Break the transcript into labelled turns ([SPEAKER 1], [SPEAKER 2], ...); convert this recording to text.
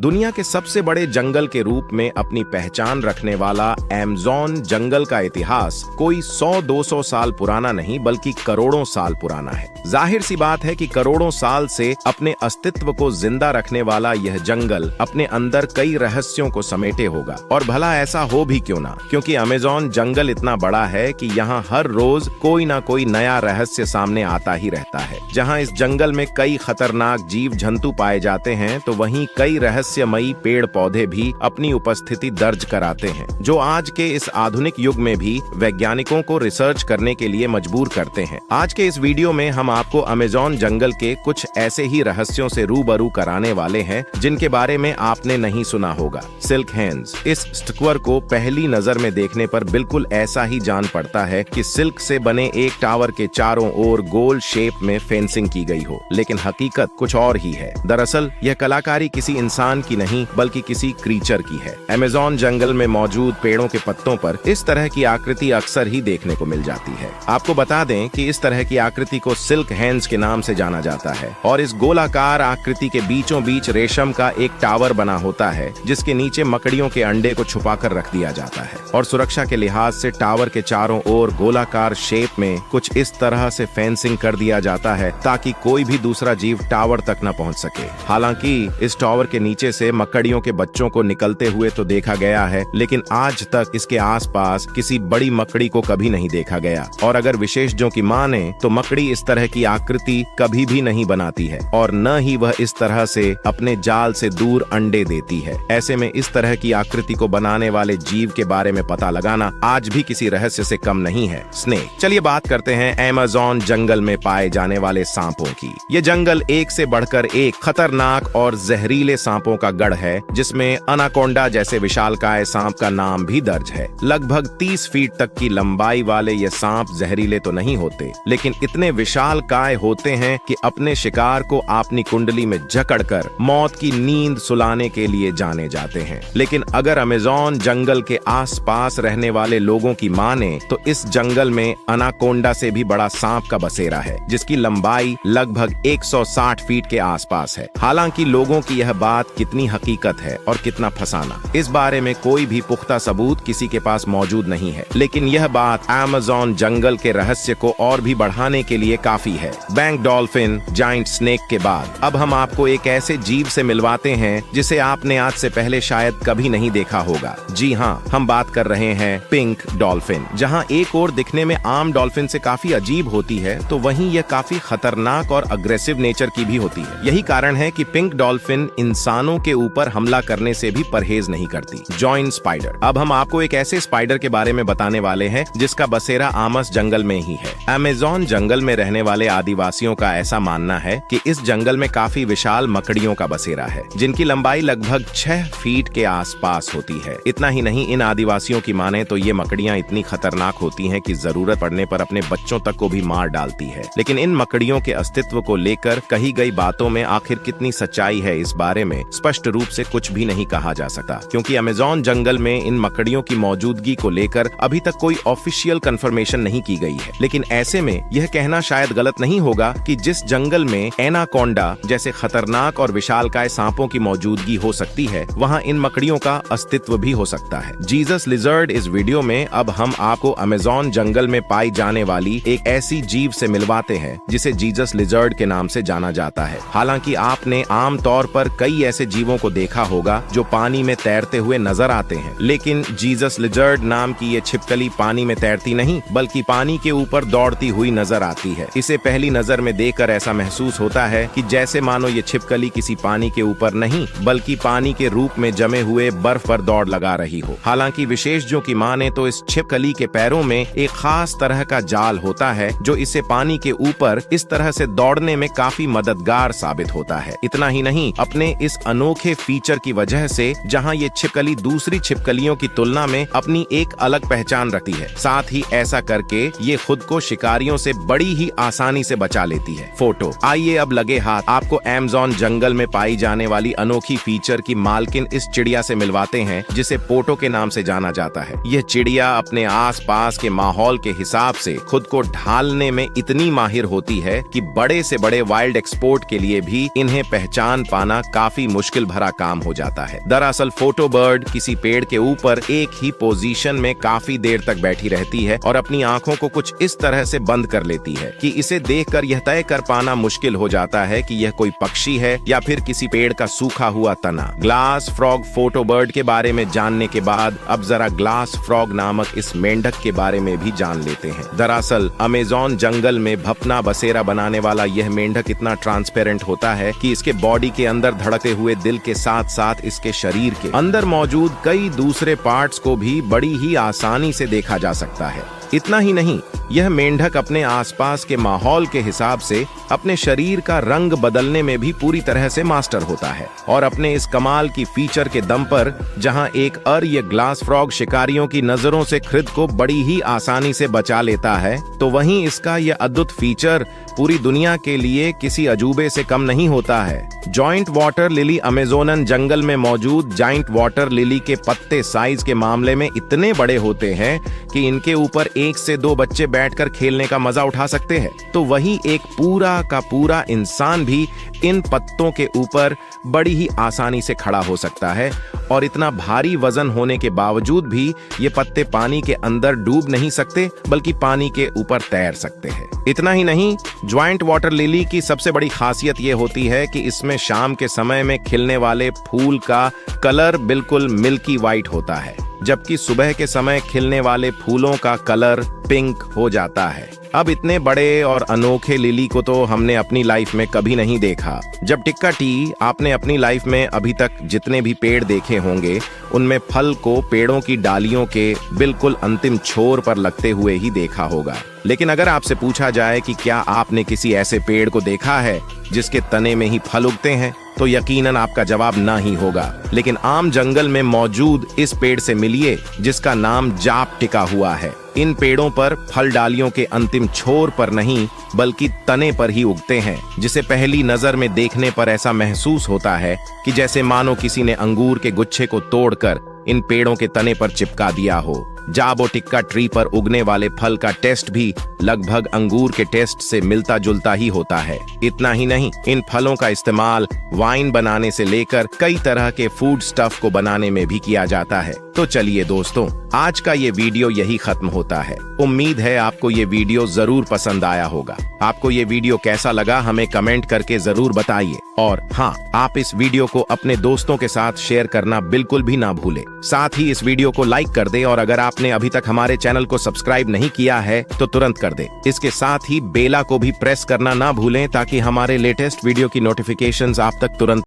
[SPEAKER 1] दुनिया के सबसे बड़े जंगल के रूप में अपनी पहचान रखने वाला अमेज़न जंगल का इतिहास कोई 100-200 साल पुराना नहीं बल्कि करोड़ों साल पुराना है। जाहिर सी बात है कि करोड़ों साल से अपने अस्तित्व को जिंदा रखने वाला यह जंगल अपने अंदर कई रहस्यों को समेटे होगा। और भला ऐसा हो भी क्यों ना, क्योंकि अमेज़न जंगल इतना बड़ा है कि यहाँ हर रोज कोई ना कोई नया रहस्य सामने आता ही रहता है। जहाँ इस जंगल में कई खतरनाक जीव जंतु पाए जाते हैं, तो वहीं कई रहस्यमयी पेड़ पौधे भी अपनी उपस्थिति दर्ज कराते हैं, जो आज के इस आधुनिक युग में भी वैज्ञानिकों को रिसर्च करने के लिए मजबूर करते हैं। आज के इस वीडियो में हम आपको अमेज़न जंगल के कुछ ऐसे ही रहस्यों से रूबरू कराने वाले हैं जिनके बारे में आपने नहीं सुना होगा। Silk hence. इस स्ट्रक्चर को पहली नजर में देखने पर बिल्कुल ऐसा ही जान पड़ता है कि सिल्क से बने एक टावर के चारों ओर गोल शेप में फेंसिंग की गई हो, लेकिन हकीकत कुछ और ही है। दरअसल यह कलाकारी किसी इंसान की नहीं बल्कि किसी क्रीचर की है। अमेज़न जंगल में मौजूद पेड़ों के पत्तों पर इस तरह की आकृति अक्सर ही देखने को मिल जाती है। आपको बता दें कि इस तरह की आकृति को सिल्क हेन्स के नाम से जाना जाता है और इस गोलाकार आकृति के बीचों बीच रेशम का एक टावर बना होता है, जिसके नीचे मकड़ियों के अंडे को छुपाकर रख दिया जाता है। और सुरक्षा के लिहाज से टावर के चारों ओर गोलाकार शेप में कुछ इस तरह से फेंसिंग कर दिया जाता है ताकि कोई भी दूसरा जीव टावर तक न पहुंच सके। हालांकि इस टावर के नीचे से मकड़ियों के बच्चों को निकलते हुए तो देखा गया है, लेकिन आज तक इसके आसपास किसी बड़ी मकड़ी को कभी नहीं देखा गया। और अगर विशेषज्ञों की माने तो मकड़ी इस तरह की आकृति कभी भी नहीं बनाती है और न ही वह इस तरह से अपने जाल से दूर अंडे देती है। ऐसे में इस तरह की आकृति को बनाने वाले जीव के बारे में पता लगाना आज भी किसी रहस्य से कम नहीं है। स्नेक। चलिए बात करते हैं अमेज़न जंगल में पाए जाने वाले सांपों की। ये जंगल एक से बढ़कर एक खतरनाक और जहरीले सांपों का गढ़ है, जिसमें अनाकोंडा जैसे विशालकाय सांप का नाम भी दर्ज है। लगभग 30 फीट तक की लंबाई वाले ये सांप जहरीले तो नहीं होते, लेकिन इतने विशालकाय होते हैं कि अपने शिकार को अपनी कुंडली में जकड़कर मौत की नींद सुलाने के लिए जाने जाते हैं। लेकिन अगर अमेज़न जंगल के आसपास रहने वाले लोगों की माने तो इस जंगल में अनाकोंडा से भी बड़ा सांप का बसेरा है, जिसकी लंबाई लगभग 160 फीट के आसपास है। हालांकि लोगों की यह बात कितनी हकीकत है और कितना फसाना, इस बारे में कोई भी पुख्ता सबूत किसी के पास मौजूद नहीं है, लेकिन यह बात अमेज़न जंगल के रहस्य को और भी बढ़ाने के लिए काफी है। बैंक डॉल्फिन जायंट स्नेक के बाद अब हम आपको एक ऐसे जीव से मिलवाते हैं जिसे आपने आज से पहले शायद कभी नहीं देखा होगा। जी हाँ, हम बात कर रहे हैं पिंक डॉल्फिन। जहाँ एक और दिखने में आम डॉल्फिन से काफी अजीब होती है, तो वहीं यह काफी खतरनाक और अग्रेसिव नेचर की भी होती है। यही कारण है कि पिंक डॉल्फिन इंसानों के ऊपर हमला करने से भी परहेज नहीं करती। Joint spider. अब हम आपको एक ऐसे स्पाइडर के बारे में बताने वाले हैं जिसका बसेरा आमस जंगल में ही है। अमेज़न जंगल में रहने वाले आदिवासियों का ऐसा मानना है कि इस जंगल में काफी विशाल मकड़ियों का बसेरा है, जिनकी लंबाई लगभग 6 फीट के आसपास होती है। इतना ही नहीं, इन आदिवासियों की माने तो ये मकड़ियां इतनी खतरनाक होती हैं कि जरूरत पड़ने पर अपने बच्चों तक को भी मार डालती है। लेकिन इन मकड़ियों के अस्तित्व को लेकर कही गई बातों में आखिर कितनी सच्चाई है, इस बारे में स्पष्ट रूप से कुछ भी नहीं कहा जा सकता, क्योंकि अमेज़न जंगल में इन मकड़ियों की मौजूदगी को लेकर अभी तक कोई ऑफिशियल कंफर्मेशन नहीं की गई है। लेकिन ऐसे में यह कहना शायद गलत नहीं होगा कि जिस जंगल में एनाकोंडा जैसे खतरनाक और विशालकाय सांपों की मौजूदगी हो सकती है, वहां इन मकड़ियों का अस्तित्व भी हो सकता है। Jesus lizard. इस वीडियो में अब हम आपको अमेज़न जंगल में पाई जाने वाली एक ऐसी जीव से मिलवाते हैं जिसे जीसस लिजर्ड के नाम से जाना जाता है। हालांकि आपने आम तौर पर कई ऐसे जीवों को देखा होगा जो पानी में तैरते हुए नजर आते हैं, लेकिन जीसस लिजर्ड नाम की ये छिपकली पानी में तैरती नहीं बल्कि पानी के ऊपर दौड़ती हुई नजर आती है। इसे पहली नजर में देखकर ऐसा महसूस होता है कि जैसे मानो ये छिपकली किसी पानी के ऊपर नहीं बल्कि पानी के रूप में जमे हुए बर्फ पर दौड़ लगा रही हो। हालांकि विशेषज्ञों की माने तो इस छिपकली के पैरों में एक खास तरह का जाल होता है जो इसे पानी के ऊपर इस तरह से दौड़ने में काफी मददगार साबित होता है। इतना ही नहीं, अपने इस अनोखे फीचर की वजह से जहां ये छिपकली दूसरी छिपकलियों की तुलना में अपनी एक अलग पहचान रखती है, साथ ही ऐसा करके ये खुद को शिकारियों से बड़ी ही आसानी से बचा लेती है। फोटो। आइए अब लगे हाथ आपको अमेज़न जंगल में पाई जाने वाली अनोखी फीचर की मालकिन इस चिड़िया से मिलवाते हैं जिसे पोटो के नाम से जाना जाता है। यह चिड़िया अपने आसपास के माहौल के हिसाब से खुद को ढालने में इतनी माहिर होती है कि बड़े से बड़े वाइल्ड एक्सपोर्ट के लिए भी इन्हें पहचान पाना काफी मुश्किल मुश्किल भरा काम हो जाता है। दरअसल फोटो बर्ड किसी पेड़ के ऊपर एक ही पोजीशन में काफी देर तक बैठी रहती है और अपनी आंखों को कुछ इस तरह से बंद कर लेती है कि इसे देखकर यह तय कर पाना मुश्किल हो जाता है कि यह कोई पक्षी है या फिर किसी पेड़ का सूखा हुआ तना। ग्लास फ्रॉग फोटो बर्ड के बारे में जानने के बाद अब जरा ग्लास फ्रॉग नामक इस मेंढक के बारे में भी जान लेते हैं। दरअसल अमेज़न जंगल में भपना बसेरा बनाने वाला यह मेंढक इतना ट्रांसपेरेंट होता है कि इसके बॉडी के अंदर धड़कते हुए दिल के साथ साथ इसके शरीर के अंदर मौजूद कई दूसरे पार्ट्स को भी बड़ी ही आसानी से देखा जा सकता है। इतना ही नहीं, यह मेंढक अपने आसपास के माहौल के हिसाब से अपने शरीर का रंग बदलने में भी पूरी तरह से मास्टर होता है और अपने इस कमाल की फीचर के दम पर जहां एक अर्य ग्लास फ्रॉग शिकारियों की नजरों से खुद को बड़ी ही आसानी से बचा लेता है, तो वहीं इसका यह अद्भुत फीचर पूरी दुनिया के लिए किसी अजूबे से कम नहीं होता है। जॉइंट वाटर लिली अमेज़न जंगल में मौजूद जाइंट वाटर लिली के पत्ते साइज के मामले में इतने बड़े होते हैं कि इनके ऊपर 1 से 2 बच्चे बैठकर खेलने का मजा उठा सकते हैं, तो वहीं एक पूरा का पूरा इंसान भी इन पत्तों के ऊपर बड़ी ही आसानी से खड़ा हो सकता है और इतना भारी वजन होने के बावजूद भी ये पत्ते पानी के अंदर डूब नहीं सकते बल्कि पानी के ऊपर तैर सकते हैं। इतना ही नहीं, ज्वाइंट वाटर लिली की सबसे बड़ी खासियत ये होती है कि इसमें शाम के समय में खिलने वाले फूल का कलर बिल्कुल मिल्की वाइट होता है, जबकि सुबह के समय खिलने वाले फूलों का कलर पिंक हो जाता है। अब इतने बड़े और अनोखे लिली को तो हमने अपनी लाइफ में कभी नहीं देखा। जब टिक्का टी आपने अपनी लाइफ में अभी तक जितने भी पेड़ देखे होंगे उनमें फल को पेड़ों की डालियों के बिल्कुल अंतिम छोर पर लगते हुए ही देखा होगा, लेकिन अगर आपसे पूछा जाए कि क्या आपने किसी ऐसे पेड़ को देखा है जिसके तने में ही फल उगते हैं, तो यकीनन आपका जवाब ना ही होगा। लेकिन आम जंगल में मौजूद इस पेड़ से मिलिए जिसका नाम जाप टिका हुआ है। इन पेड़ों पर फल डालियों के अंतिम छोर पर नहीं बल्कि तने पर ही उगते हैं, जिसे पहली नजर में देखने पर ऐसा महसूस होता है कि जैसे मानो किसी ने अंगूर के गुच्छे को तोड़कर इन पेड़ों के तने पर चिपका दिया हो। जाबो टिक्का ट्री पर उगने वाले फल का टेस्ट भी लगभग अंगूर के टेस्ट से मिलता जुलता ही होता है। इतना ही नहीं, इन फलों का इस्तेमाल वाइन बनाने से लेकर कई तरह के फूड स्टफ को बनाने में भी किया जाता है। तो चलिए दोस्तों, आज का ये वीडियो यही खत्म होता है। उम्मीद है आपको ये वीडियो जरूर पसंद आया होगा। आपको ये वीडियो कैसा लगा हमें कमेंट करके जरूर बताइए, और हाँ, आप इस वीडियो को अपने दोस्तों के साथ शेयर करना बिल्कुल भी ना भूलें। साथ ही इस वीडियो को लाइक कर दें और अगर आपने अभी तक हमारे चैनल को सब्सक्राइब नहीं किया है तो तुरंत कर दें। इसके साथ ही बेला को भी प्रेस करना ना भूलें ताकि हमारे लेटेस्ट वीडियो की नोटिफिकेशंस आप तक तुरंत